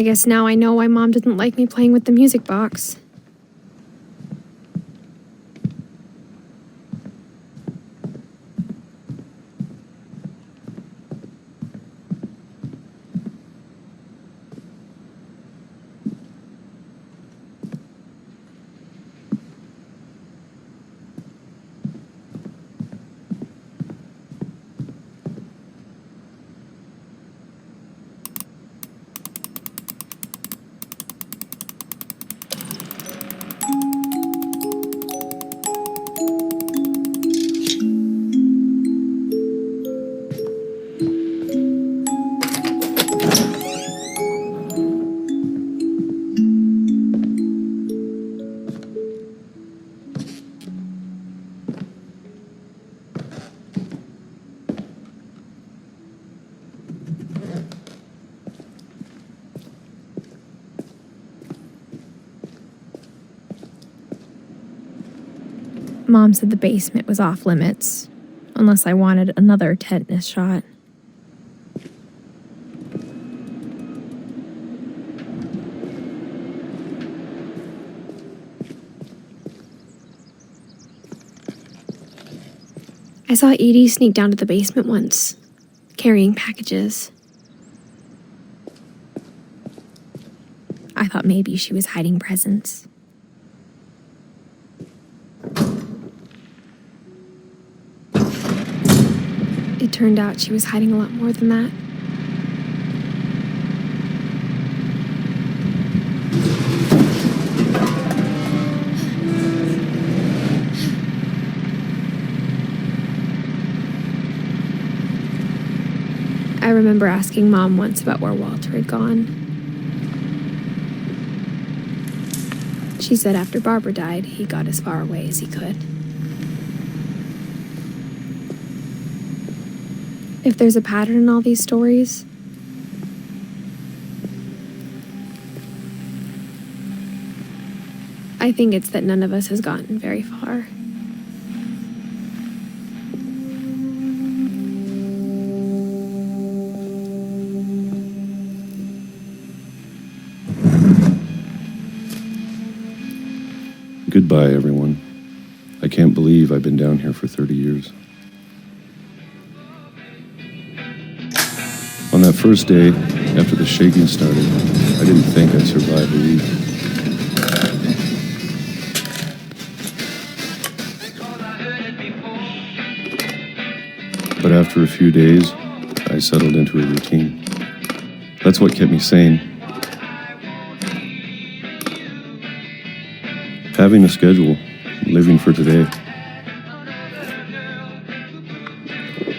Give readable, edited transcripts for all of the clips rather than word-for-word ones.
I guess now I know why Mom didn't like me playing with the music box. Mom said the basement was off limits, unless I wanted another tetanus shot. I saw Edie sneak down to the basement once, carrying packages. I thought maybe she was hiding presents. It turned out she was hiding a lot more than that. I remember asking Mom once about where Walter had gone. She said after Barbara died, he got as far away as he could. If there's a pattern in all these stories, I think it's that none of us has gotten very far. Goodbye, everyone. I can't believe I've been down here for 30 years. On that first day, after the shaking started, I didn't think I'd survive a week. But after a few days, I settled into a routine. That's what kept me sane. Having a schedule, living for today.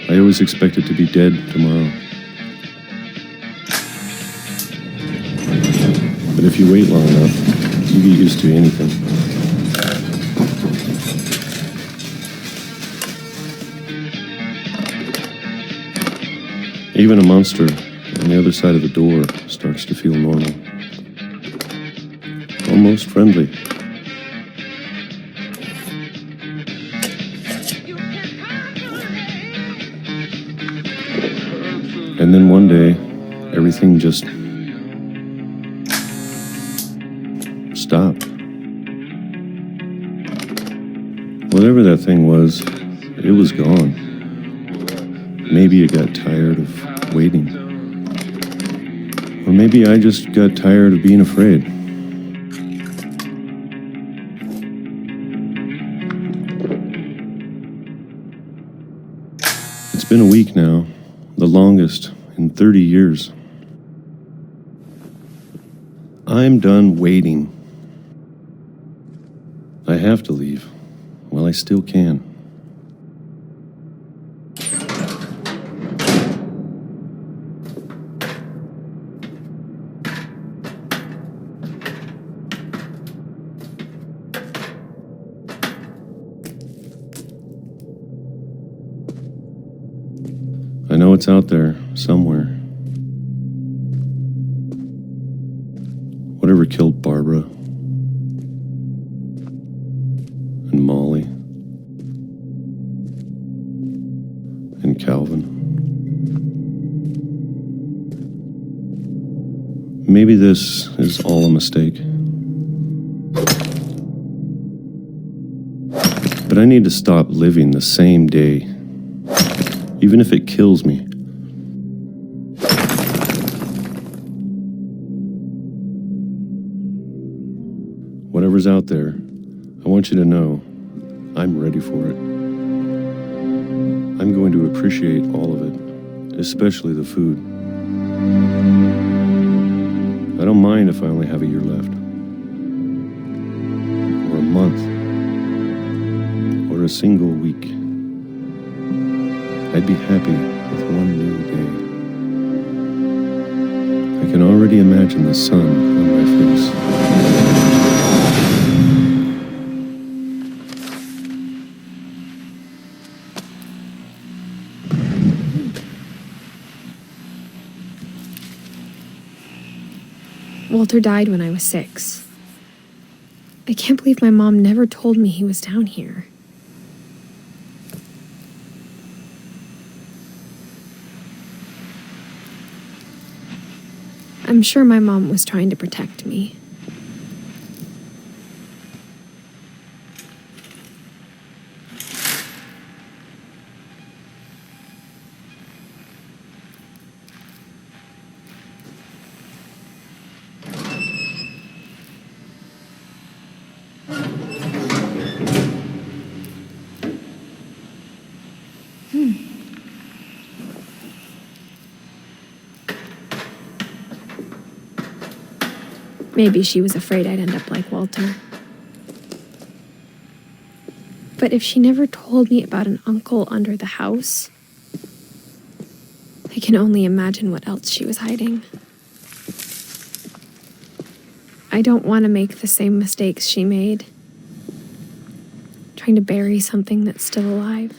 I always expected to be dead tomorrow. But if you wait long enough, you get used to anything. Even a monster on the other side of the door starts to feel normal. Almost friendly. And then one day, everything just stopped. Whatever that thing was, it was gone. Maybe it got tired of waiting. Or maybe I just got tired of being afraid. It's been a week now, the longest in 30 years. I'm done waiting. I have to leave while I still can. I know it's out there somewhere. Whatever killed Barbara and Molly and Calvin. Maybe this is all a mistake. But I need to stop living the same day, even if it kills me. Whatever's out there, I want you to know I'm ready for it. I'm going to appreciate all of it, especially the food. I don't mind if I only have a year left, or a month, or a single week. I'd be happy with one new day. I can already imagine the sun on my face. Walter died when I was 6. I can't believe my mom never told me he was down here. I'm sure my mom was trying to protect me. Maybe she was afraid I'd end up like Walter. But if she never told me about an uncle under the house, I can only imagine what else she was hiding. I don't want to make the same mistakes she made, trying to bury something that's still alive.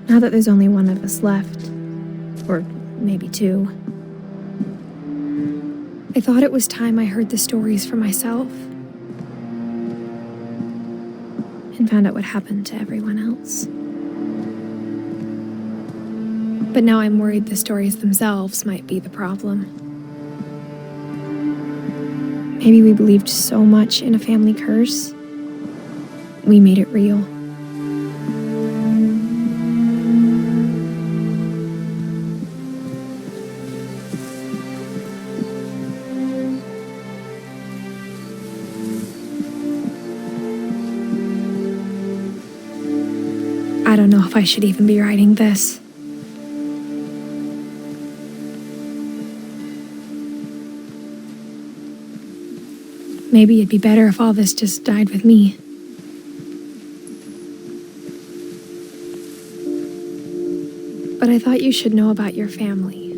Now that there's only one of us left, or maybe 2, I thought it was time I heard the stories for myself and found out what happened to everyone else. But now I'm worried the stories themselves might be the problem. Maybe we believed so much in a family curse, we made it real. I don't know if I should even be writing this. Maybe it'd be better if all this just died with me. But I thought you should know about your family.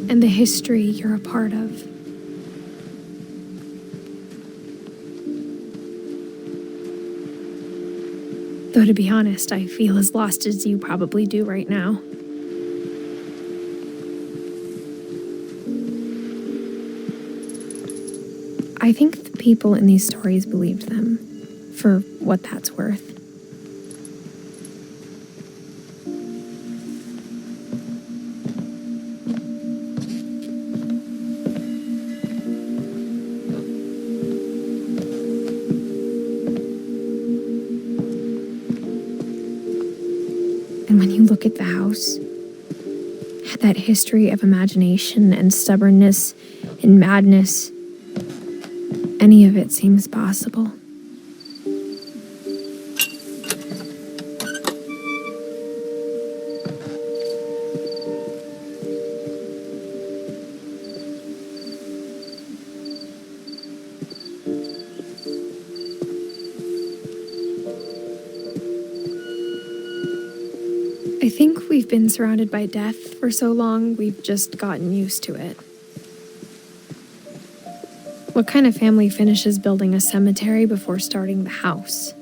And the history you're a part of. Though to be honest, I feel as lost as you probably do right now. I think the people in these stories believed them, for what that's worth. And when you look at the house, that history of imagination and stubbornness and madness, any of it seems possible. I think we've been surrounded by death for so long, we've just gotten used to it. What kind of family finishes building a cemetery before starting the house?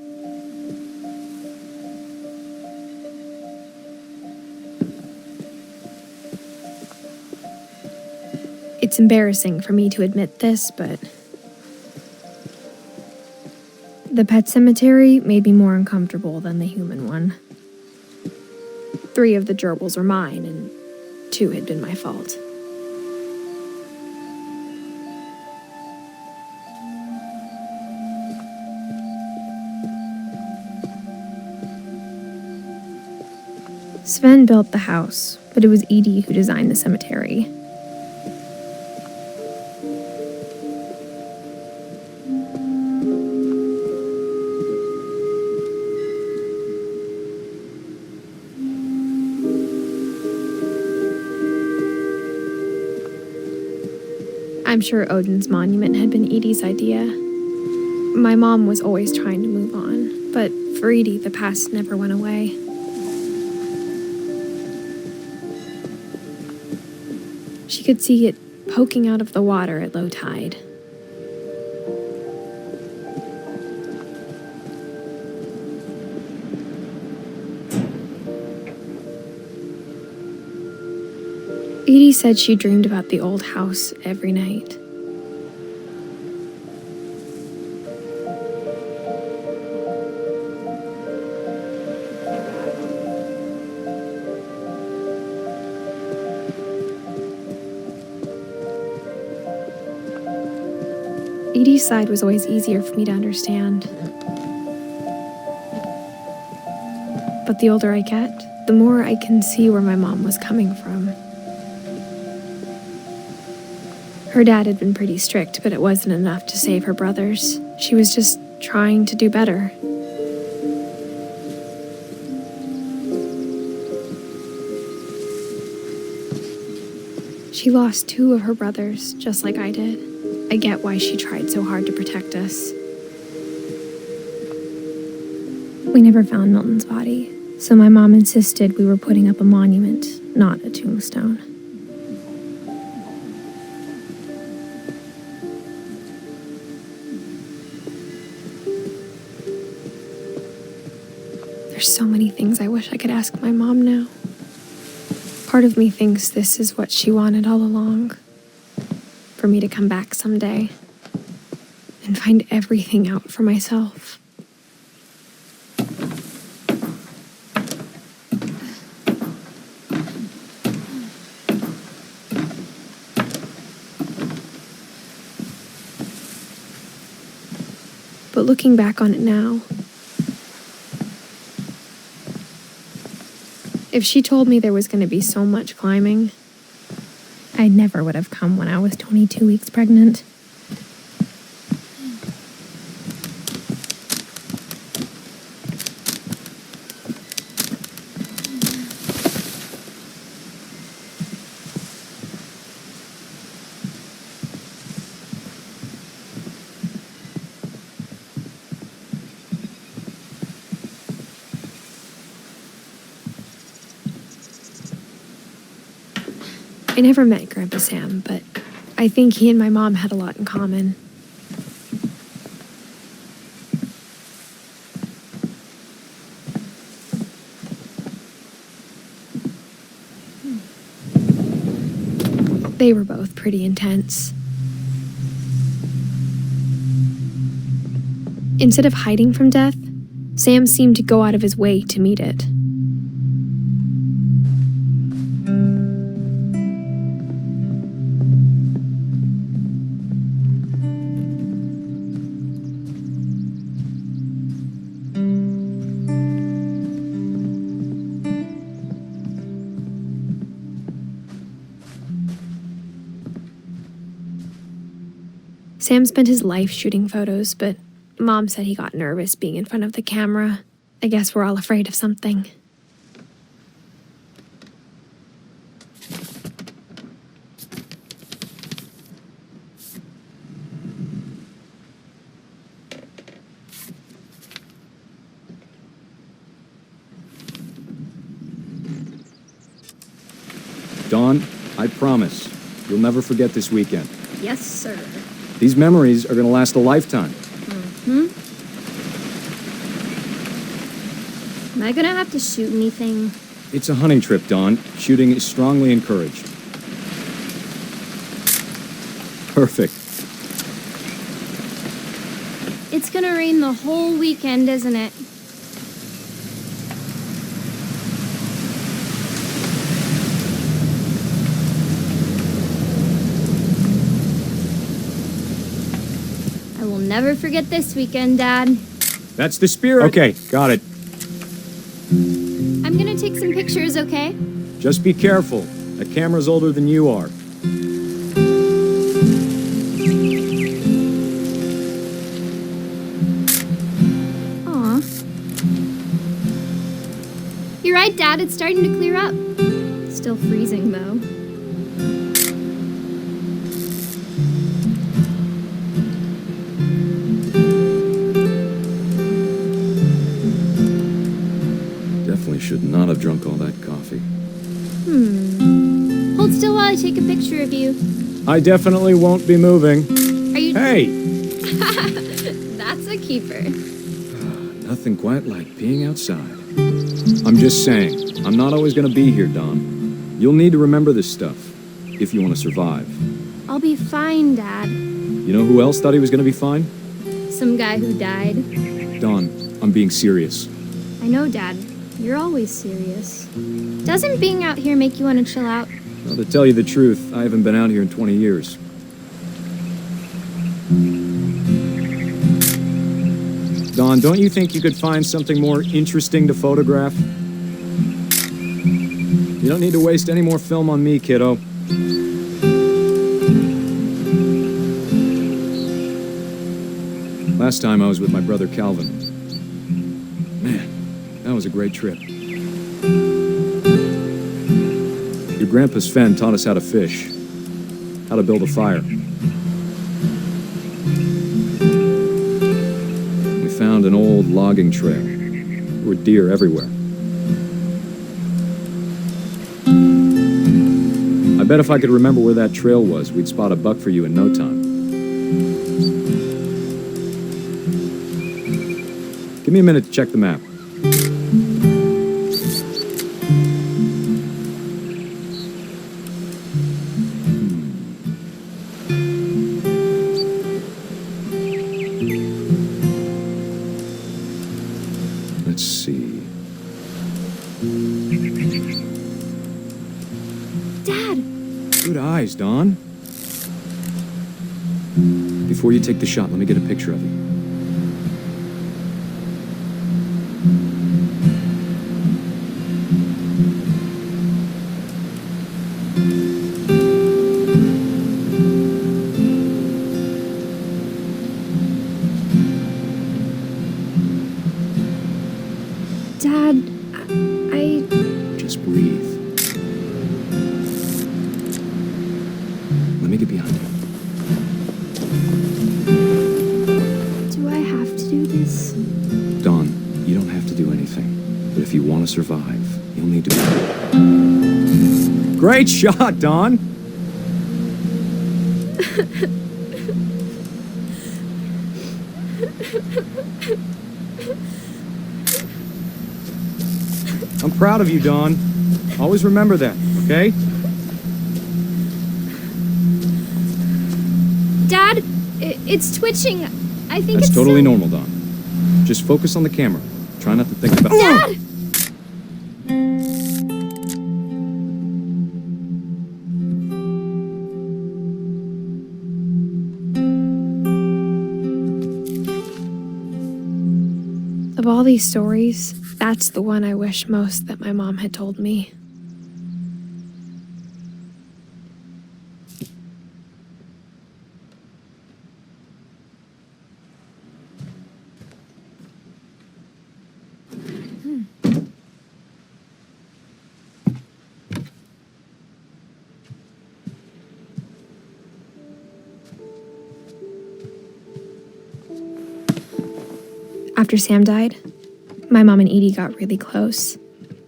It's embarrassing for me to admit this, but The pet cemetery made me more uncomfortable than the human one. 3 of the gerbils were mine, and 2 had been my fault. Sven built the house, but it was Edie who designed the cemetery. I'm sure Odin's monument had been Edie's idea. My mom was always trying to move on, but for Edie, the past never went away. She could see it poking out of the water at low tide. Edie said she dreamed about the old house every night. Edie's side was always easier for me to understand. But the older I get, the more I can see where my mom was coming from. Her dad had been pretty strict, but it wasn't enough to save her brothers. She was just trying to do better. She lost 2 of her brothers, just like I did. I get why she tried so hard to protect us. We never found Milton's body, so my mom insisted we were putting up a monument, not a tombstone. There's so many things I wish I could ask my mom now. Part of me thinks this is what she wanted all along. For me to come back someday and find everything out for myself. But looking back on it now, if she told me there was going to be so much climbing, I never would have come when I was 22 weeks pregnant. I never met Grandpa Sam, but I think he and my mom had a lot in common. They were both pretty intense. Instead of hiding from death, Sam seemed to go out of his way to meet it. Sam spent his life shooting photos, but Mom said he got nervous being in front of the camera. I guess we're all afraid of something. Dawn, I promise, you'll never forget this weekend. Yes, sir. These memories are going to last a lifetime. Am I gonna have to shoot anything? It's a hunting trip, Dawn. Shooting is strongly encouraged. Perfect. It's gonna rain the whole weekend, isn't it? I will never forget this weekend, Dad. That's the spirit. Okay, got it. I'm gonna take some pictures, okay? Just be careful. That camera's older than you are. Aw. You're right, Dad. It's starting to clear up. Still freezing, though. Definitely should not have drunk all that coffee. Hold still while I take a picture of you. I definitely won't be moving. Are you... Hey! That's a keeper. Nothing quite like being outside. I'm just saying, I'm not always gonna be here, Don. You'll need to remember this stuff, if you want to survive. I'll be fine, Dad. You know who else thought he was gonna be fine? Some guy who died. Don, I'm being serious. I know, Dad. You're always serious. Doesn't being out here make you want to chill out? Well, to tell you the truth, I haven't been out here in 20 years. Don, don't you think you could find something more interesting to photograph? You don't need to waste any more film on me, kiddo. Last time I was with my brother Calvin. Man, that was a great trip. Your grandpa Sven taught us how to fish, how to build a fire. We found an old logging trail. There were deer everywhere. I bet if I could remember where that trail was, we'd spot a buck for you in no time. Give me a minute to check the map. Let's see. Dad! Good eyes, Don. Before you take the shot, let me get a picture of you. Dad, I... Just breathe. Let me get behind you. Do I have to do this? Don, you don't have to do anything. But if you want to survive, you'll need to be... Great shot, Don! I'm proud of you, Don. Always remember that, okay? Dad, it's twitching. I think That's it's totally normal, Don. Just focus on the camera. Try not to think about... Dad! Of all these stories, that's the one I wish most that my mom had told me. After Sam died, my mom and Edie got really close.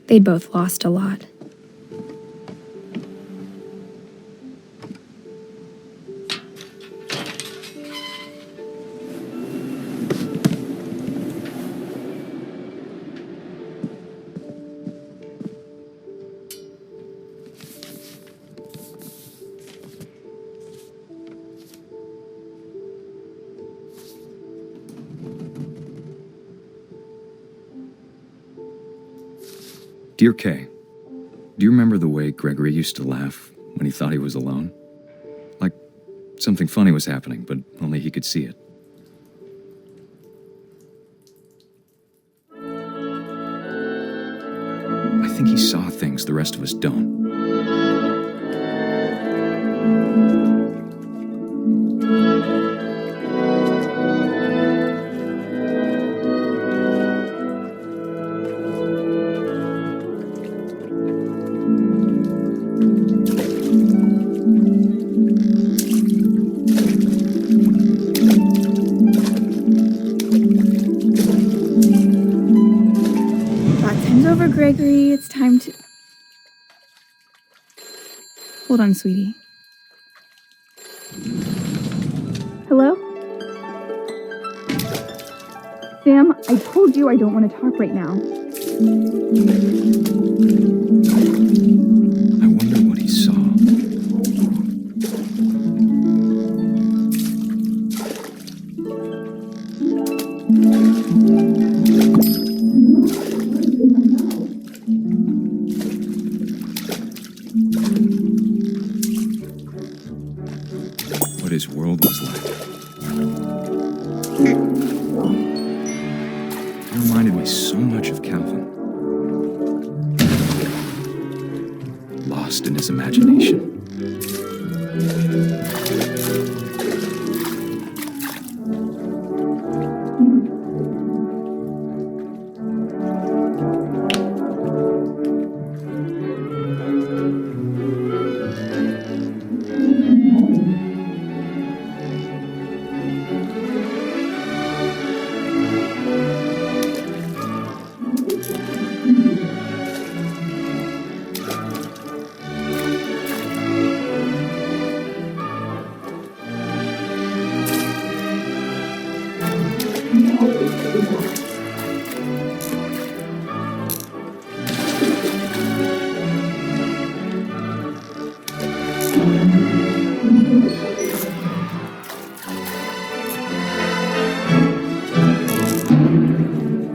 They'd both lost a lot. Dear Kay, do you remember the way Gregory used to laugh when he thought he was alone? Like something funny was happening, but only he could see it. I think he saw things the rest of us don't. Time's over, Gregory. It's time to... Hold on, sweetie. Hello? Sam, I told you I don't want to talk right now. I wonder what he saw. What his world was like. He reminded me so much of Calvin. Lost in his imagination.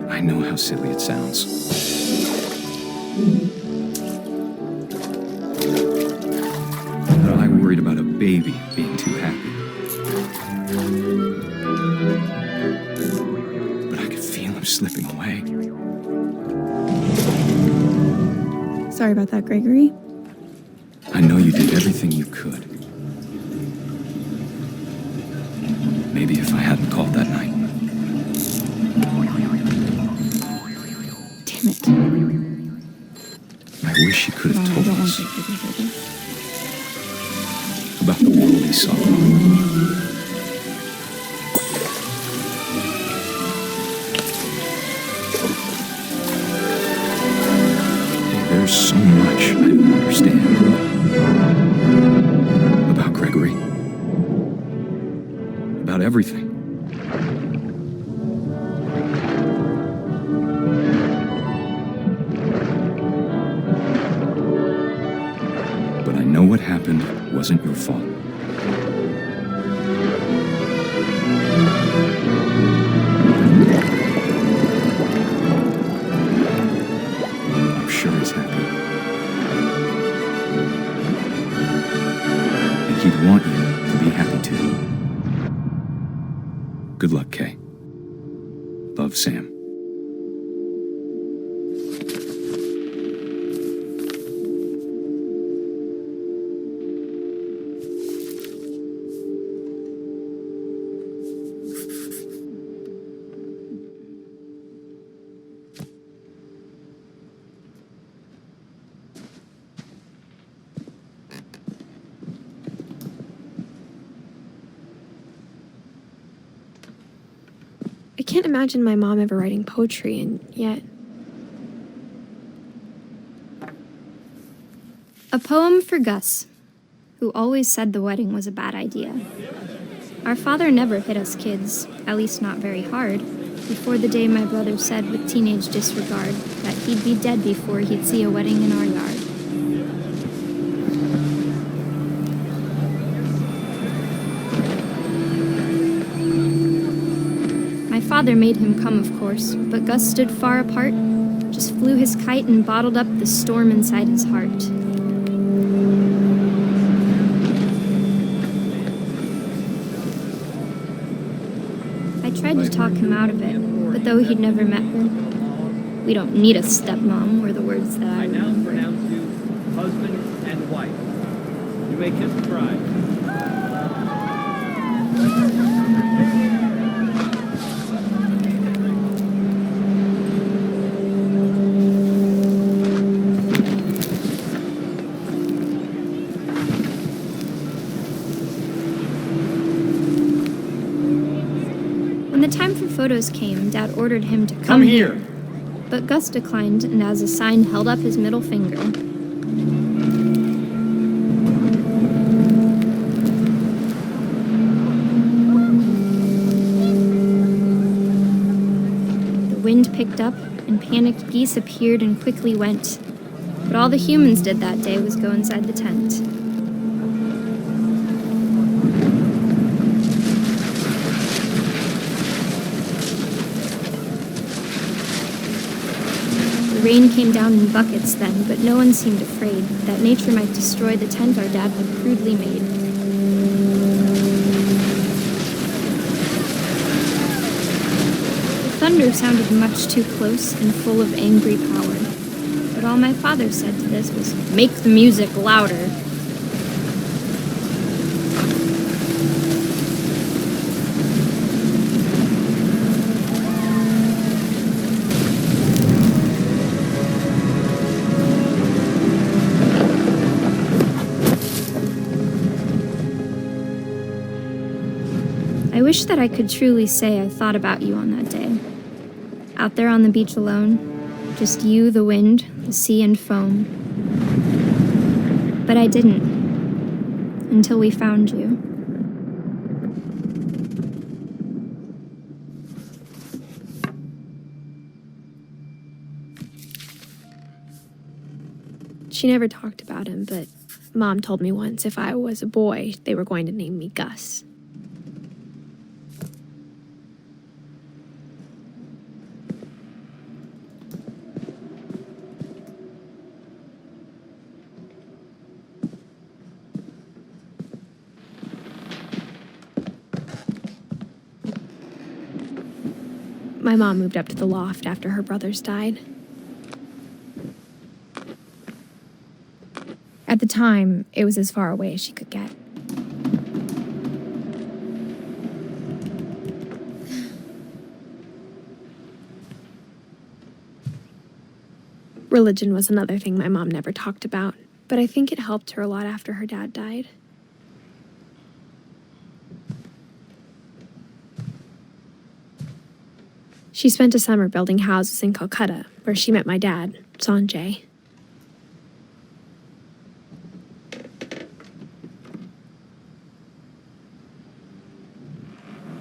I know how silly it sounds. But I worried about a baby being too happy. But I could feel him slipping away. Sorry about that, Gregory. I know you did everything you could. Maybe if I hadn't called that night. Damn it. I wish you could have I told don't want us to take it further. about the world he saw. There's so much I don't understand about Gregory. About everything. But I know what happened wasn't your fault. I'm sure he's happy. And he'd want you to be happy too. Good luck, Kay. Love, Sam. I can't imagine my mom ever writing poetry, and yet... A poem for Gus, who always said the wedding was a bad idea. Our father never hit us kids, at least not very hard, before the day my brother said with teenage disregard that he'd be dead before he'd see a wedding in our yard. My father made him come, of course, but Gus stood far apart, just flew his kite and bottled up the storm inside his heart. I tried to talk him out of it, but though he'd never met her, "We don't need a stepmom," were the words that I I now remembered. pronounce you husband and wife. You may kiss the bride. When the time for photos came, Dad ordered him to come here. But Gus declined and as a sign held up his middle finger. The wind picked up and panicked geese appeared and quickly went. But all the humans did that day was go inside the tent. The rain came down in buckets then, but no one seemed afraid that nature might destroy the tent our dad had crudely made. The thunder sounded much too close and full of angry power, but all my father said to this was, "Make the music louder." I wish that I could truly say I thought about you on that day. Out there on the beach alone, just you, the wind, the sea, and foam. But I didn't, until we found you. She never talked about him, but Mom told me once if I was a boy, they were going to name me Gus. My mom moved up to the loft after her brothers died. At the time, it was as far away as she could get. Religion was another thing my mom never talked about, but I think it helped her a lot after her dad died. She spent a summer building houses in Calcutta, where she met my dad, Sanjay.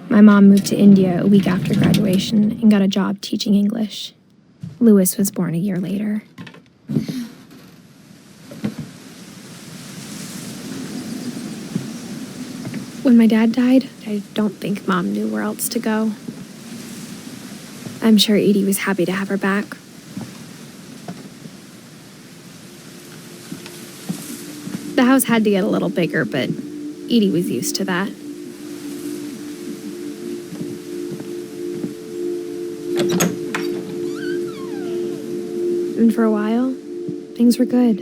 My mom moved to India a week after graduation and got a job teaching English. Louis was born a year later. When my dad died, I don't think Mom knew where else to go. I'm sure Edie was happy to have her back. The house had to get a little bigger, but Edie was used to that. And for a while, things were good,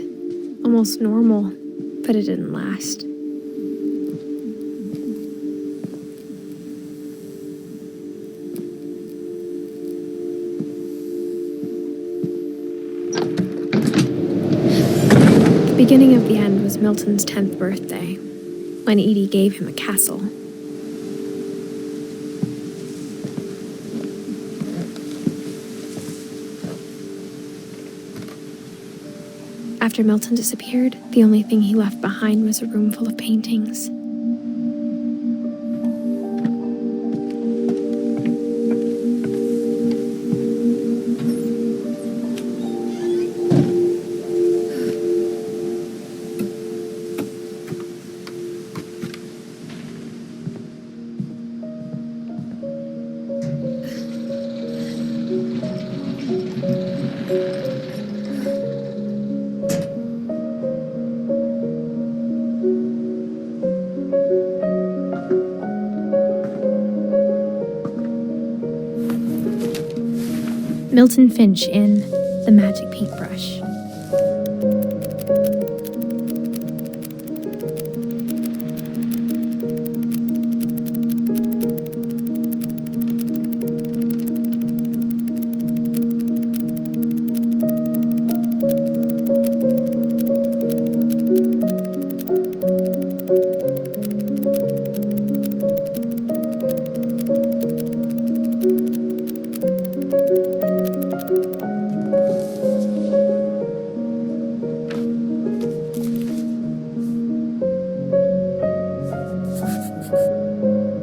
almost normal, but it didn't last. The beginning of the end was Milton's 10th birthday, when Edie gave him a castle. After Milton disappeared, the only thing he left behind was a room full of paintings. Milton Finch in The Magic Paintbrush.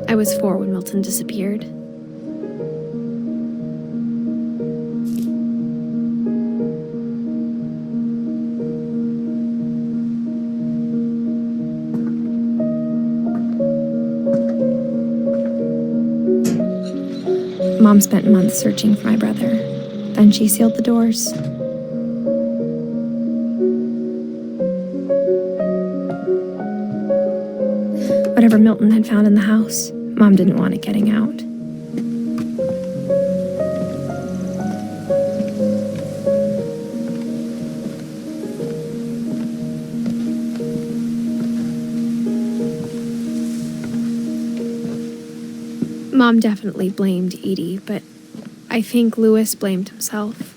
I was 4 when Milton disappeared. Mom spent months searching for my brother. Then she sealed the doors. Whatever Milton had found in the house, Mom didn't want it getting out. Mom definitely blamed Edie, but I think Louis blamed himself.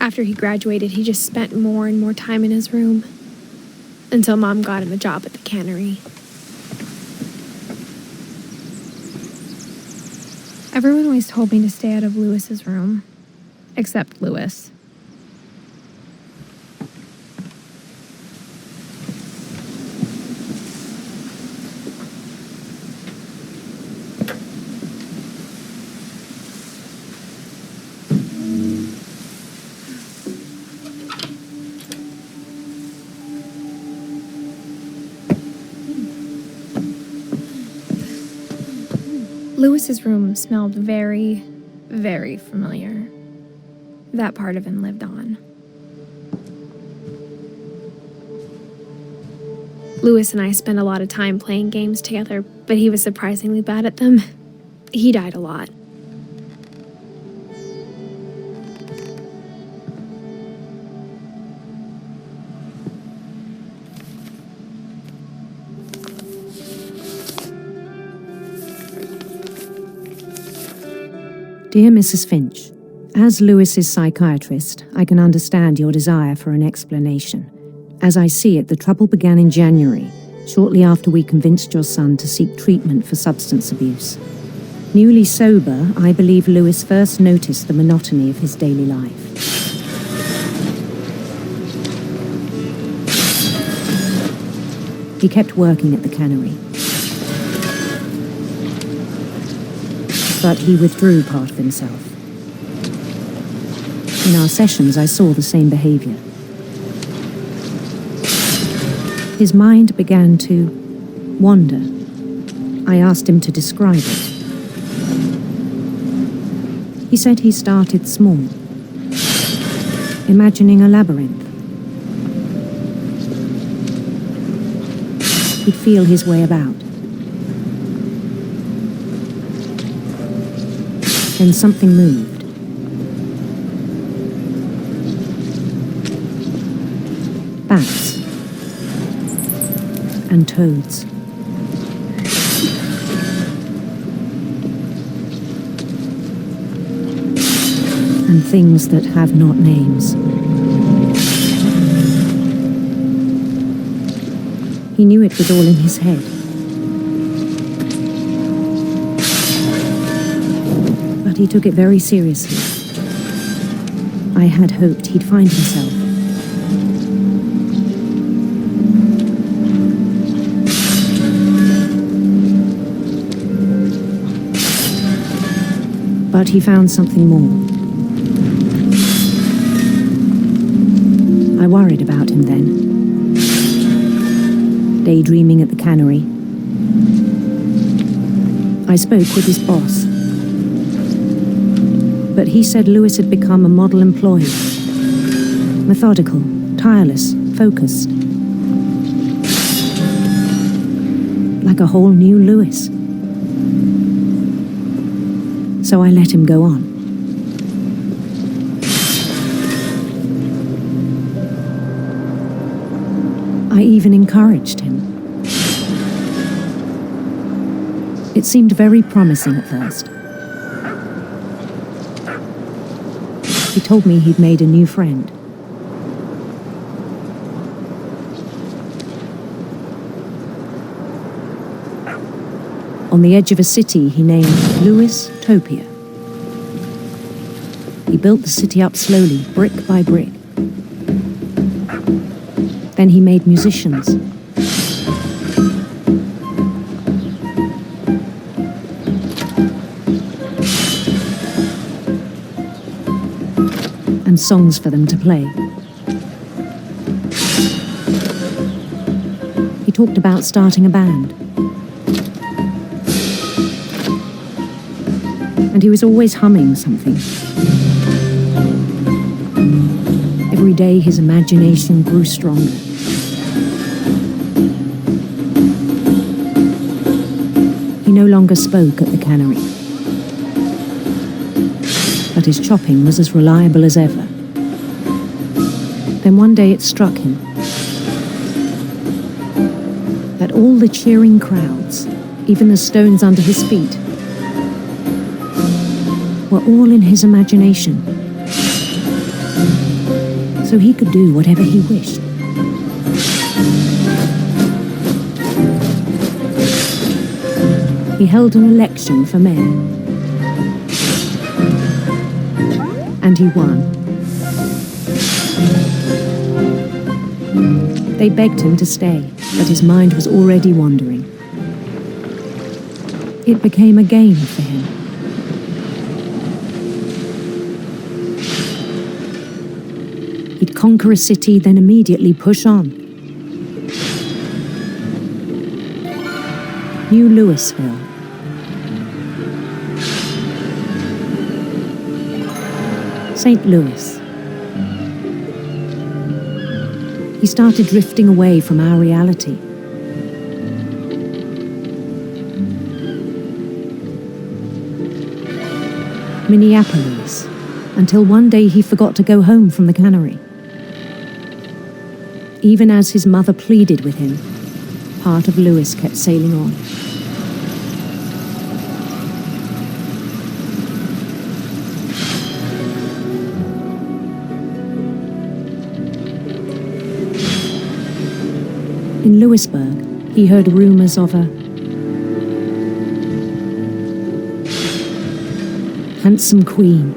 After he graduated, he just spent more and more time in his room, until Mom got him a job at the cannery. Everyone always told me to stay out of Louis's room, except Louis. Louis's room smelled very, very familiar. That part of him lived on. Louis and I spent a lot of time playing games together, but he was surprisingly bad at them. He died a lot. Dear Mrs. Finch, as Louis's psychiatrist, I can understand your desire for an explanation. As I see it, the trouble began in January, shortly after we convinced your son to seek treatment for substance abuse. Newly sober, I believe Louis first noticed the monotony of his daily life. He kept working at the cannery. But he withdrew part of himself. In our sessions, I saw the same behavior. His mind began to wander. I asked him to describe it. He said he started small, imagining a labyrinth. He'd feel his way about. Then something moved. Bats. And toads. And things that have not names. He knew it was all in his head. But he took it very seriously. I had hoped he'd find himself. But he found something more. I worried about him then. Daydreaming at the cannery. I spoke with his boss. But he said Louis had become a model employee. Methodical, tireless, focused. like a whole new Lewis. So I let him go on. I even encouraged him. It seemed very promising at first. He told me he'd made a new friend. On the edge of a city he named Lewis-topia. He built the city up slowly, brick by brick. Then he made musicians. And songs for them to play. He talked about starting a band. And he was always humming something. Every day his imagination grew stronger. He no longer spoke at the cannery. But his chopping was as reliable as ever. Then one day it struck him that all the cheering crowds, even the stones under his feet, were all in his imagination. So he could do whatever he wished. He held an election for mayor. And he won. They begged him to stay, but his mind was already wandering. It became a game for him. He'd conquer a city, then immediately push on. New Louisville. St. Louis. He started drifting away from our reality. Minneapolis, until one day he forgot to go home from the cannery. Even as his mother pleaded with him, part of Lewis kept sailing on. In Lewisburg, he heard rumors of a handsome queen.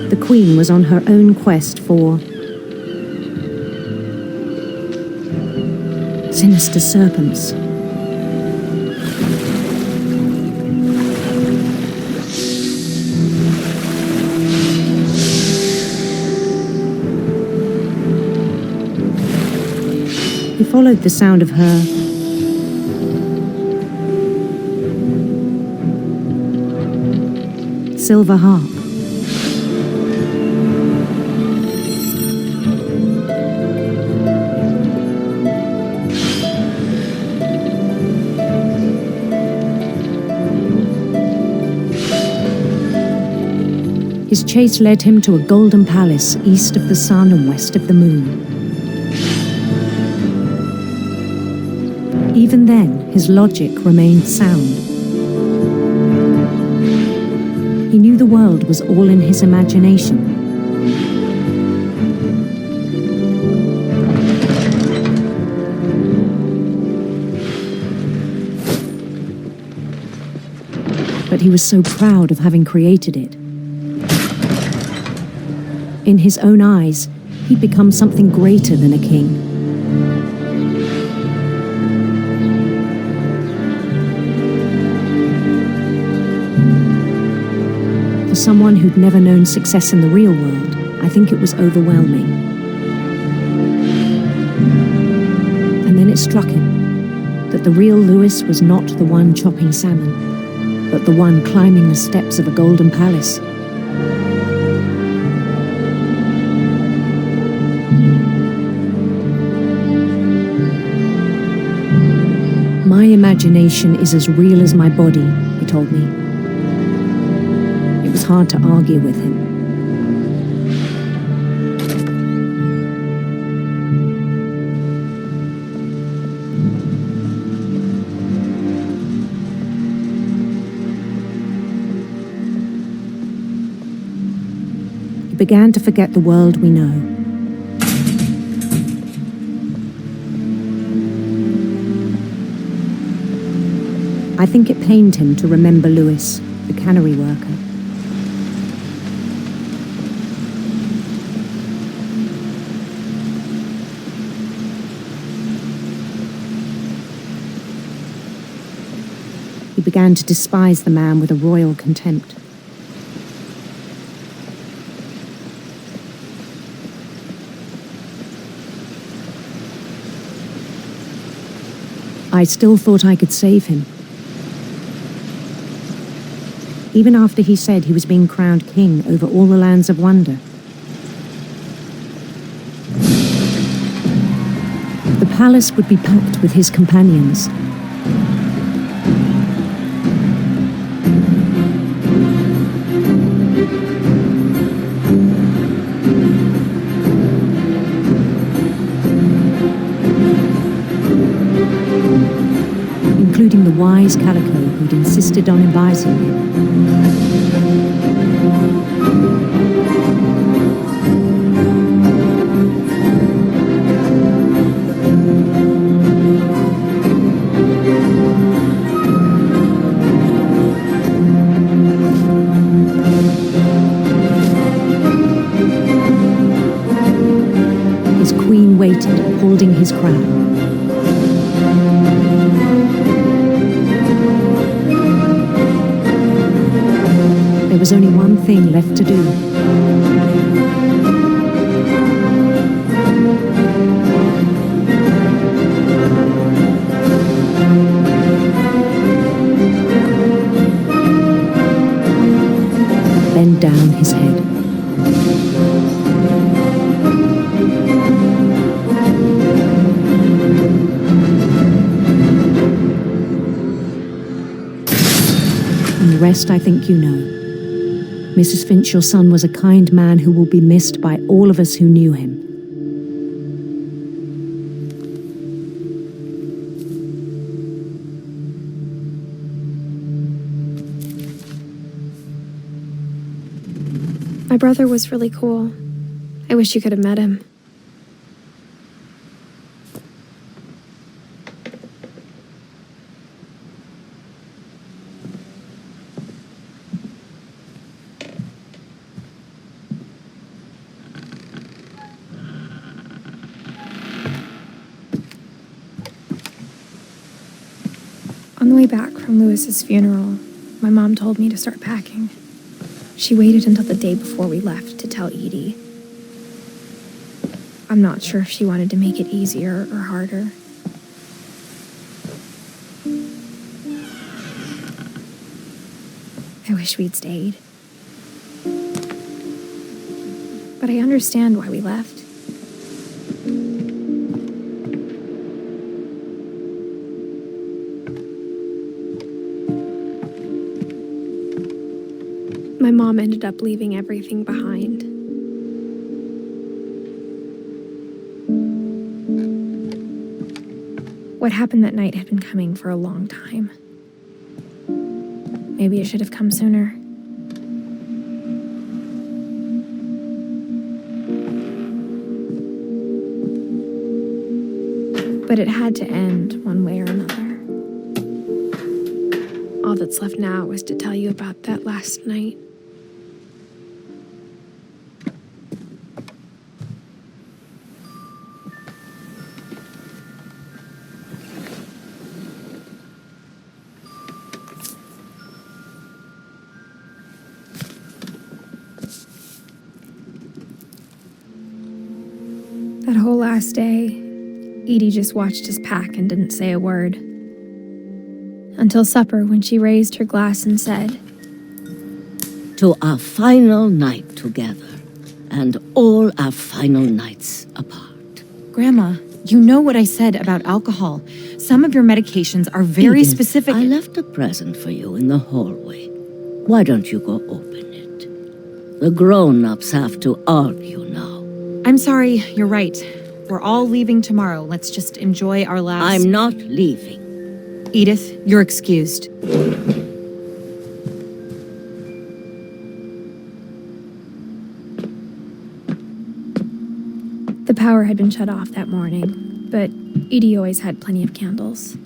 The queen was on her own quest for sinister serpents. He followed the sound of her silver harp. His chase led him to a golden palace east of the sun and west of the moon. Even then, his logic remained sound. He knew the world was all in his imagination. But he was so proud of having created it. In his own eyes, he'd become something greater than a king. For someone who'd never known success in the real world, I think it was overwhelming. And then it struck him that the real Lewis was not the one chopping salmon, but the one climbing the steps of a golden palace. My imagination is as real as my body, he told me. It was hard to argue with him. He began to forget the world we know. I think it pained him to remember Lewis, the cannery worker. He began to despise the man with a royal contempt. I still thought I could save him. Even after he said he was being crowned king over all the lands of wonder. The palace would be packed with his companions. Including the wise Calico who'd insisted on advising him. His queen waited, holding his crown. There was only one thing left to do. Bend down his head. And the rest I think you know. Mrs. Finch, your son was a kind man who will be missed by all of us who knew him. My brother was really cool. I wish you could have met him. On the way back from Lewis's funeral, my mom told me to start packing. She waited until the day before we left to tell Edie. I'm not sure if she wanted to make it easier or harder. I wish we'd stayed. But I understand why we left. My mom ended up leaving everything behind. What happened that night had been coming for a long time. Maybe it should have come sooner. But it had to end one way or another. All that's left now is to tell you about that last night. That whole last day, Edie just watched us pack and didn't say a word. until supper when she raised her glass and said, To our final night together, and all our final nights apart. Grandma, you know what I said about alcohol. Some of your medications are very Edith, specific. I left a present for you in the hallway. Why don't you go open it? The grown-ups have to argue now. I'm sorry, you're right. We're all leaving tomorrow. Let's just enjoy our last... I'm not leaving. Edith, you're excused. The power had been shut off that morning, but Edie always had plenty of candles.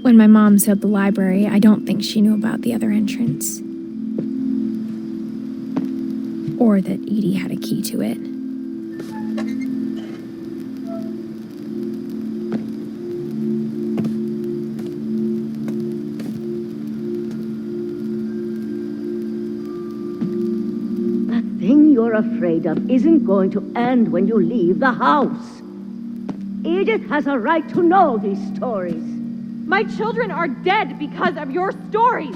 When my mom sealed the library, I don't think she knew about the other entrance. Or that Edie had a key to it. That thing you're afraid of isn't going to end when you leave the house. Edith has a right to know these stories. My children are dead because of your stories.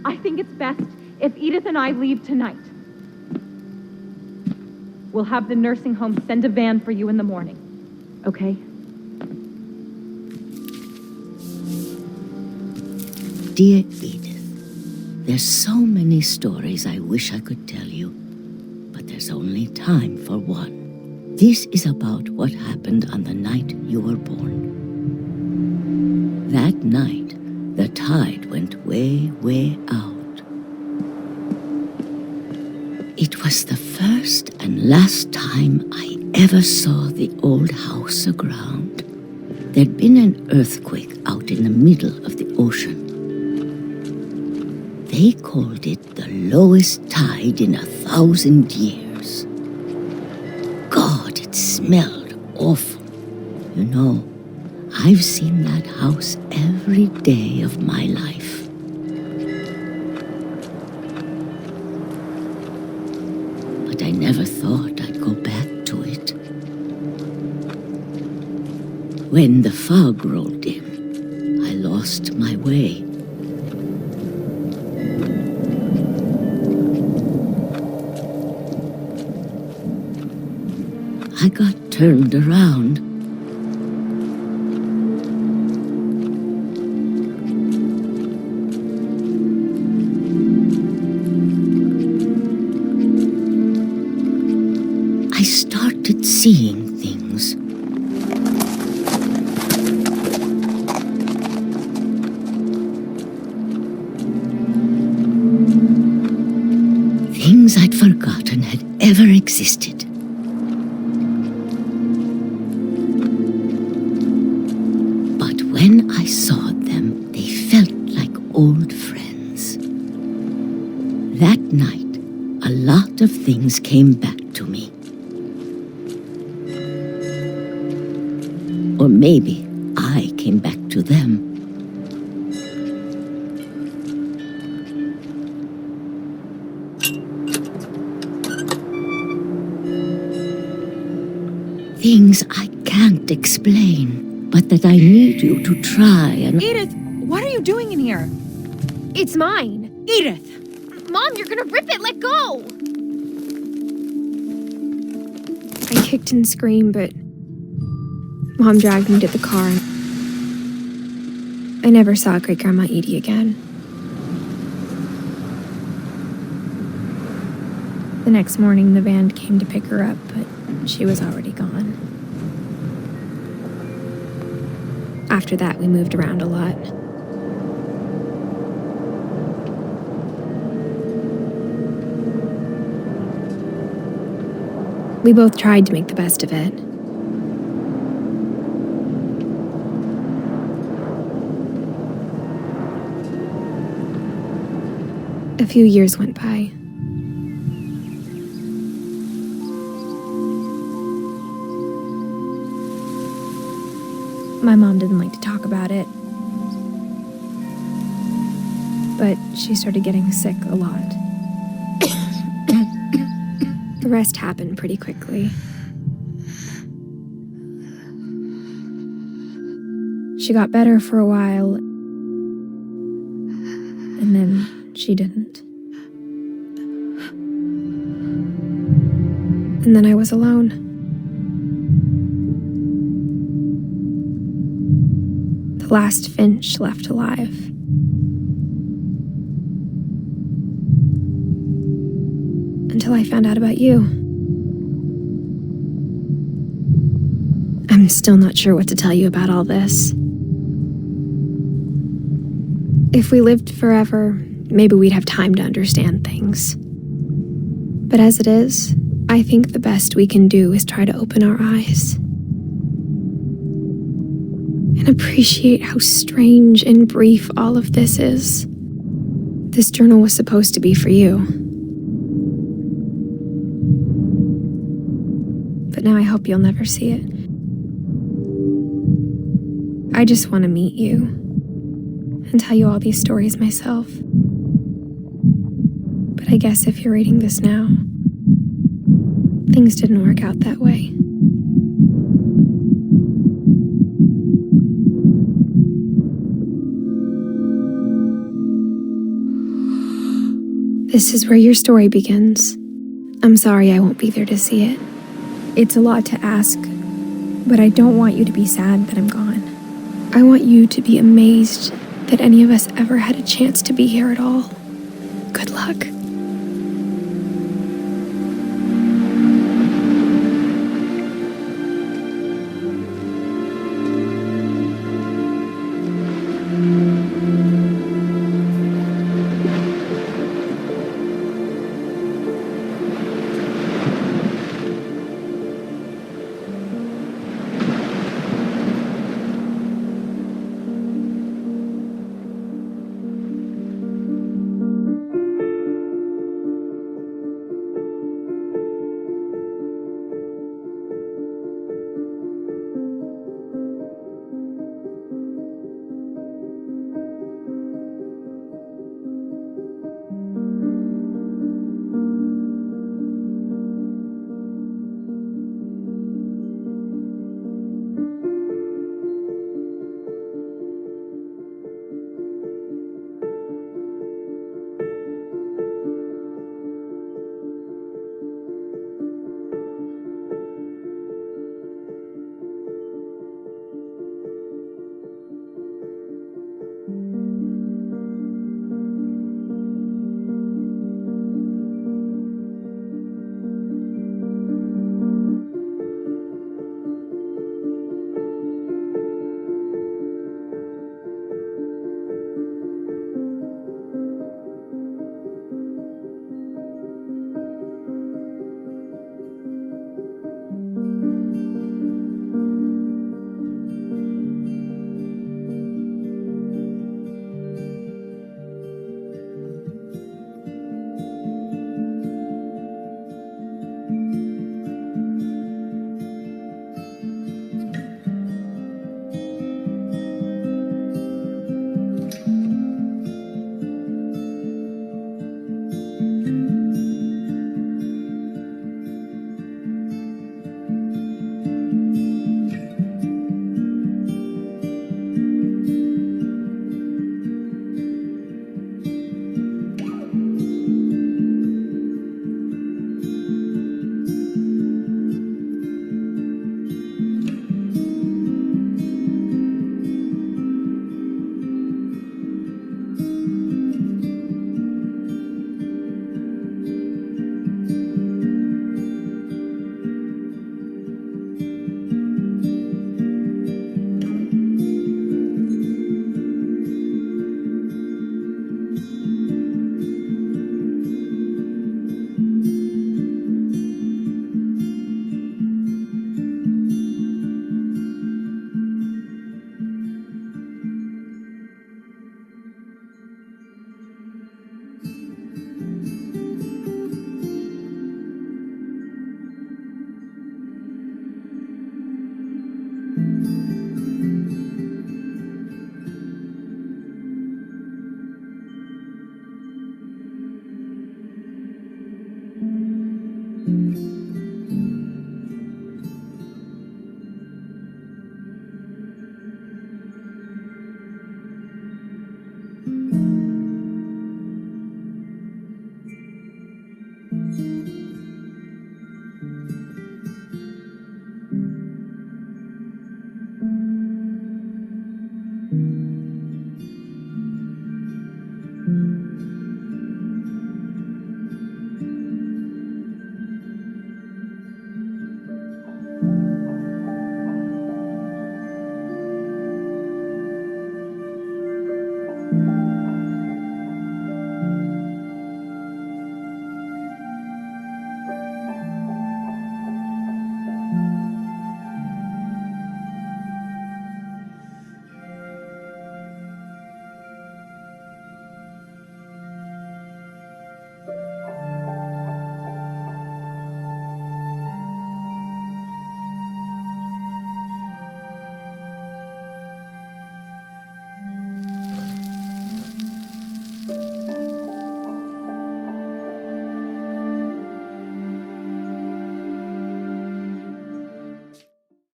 I think it's best if Edith and I leave tonight. We'll have the nursing home send a van for you in the morning, okay? Dear Edith, there's so many stories I wish I could tell you, but there's only time for one. This is about what happened on the night you were born. That night, the tide went way, way out. It was the first and last time I ever saw the old house aground. There'd been an earthquake out in the middle of the ocean. They called it the lowest tide in 1,000 years. God, it smelled awful. You know, I've seen that house every day of my life. But I never thought I'd go back to it. When the fog rolled in, I lost my way. I got turned around. I started seeing things. Things I'd forgotten had ever existed. But when I saw them, they felt like old friends. That night, a lot of things came back to me. Or maybe I came back to them. Things I can't explain, but that I need you to try and... Edith, what are you doing in here? It's mine! Edith! Mom, you're gonna rip it! Let go! I kicked and screamed, but Mom dragged me to the car. I never saw Great-Grandma Edie again. The next morning, the van came to pick her up, but she was already gone. After that, we moved around a lot. We both tried to make the best of it. A few years went by. My mom didn't like to talk about it, but she started getting sick a lot. The rest happened pretty quickly. She got better for a while, she didn't. And then I was alone. The last Finch left alive. Until I found out about you. I'm still not sure what to tell you about all this. If we lived forever, maybe we'd have time to understand things. But as it is, I think the best we can do is try to open our eyes. And appreciate how strange and brief all of this is. This journal was supposed to be for you. But now I hope you'll never see it. I just want to meet you and tell you all these stories myself. But I guess if you're reading this now, things didn't work out that way. This is where your story begins. I'm sorry I won't be there to see it. It's a lot to ask, but I don't want you to be sad that I'm gone. I want you to be amazed that any of us ever had a chance to be here at all. Good luck.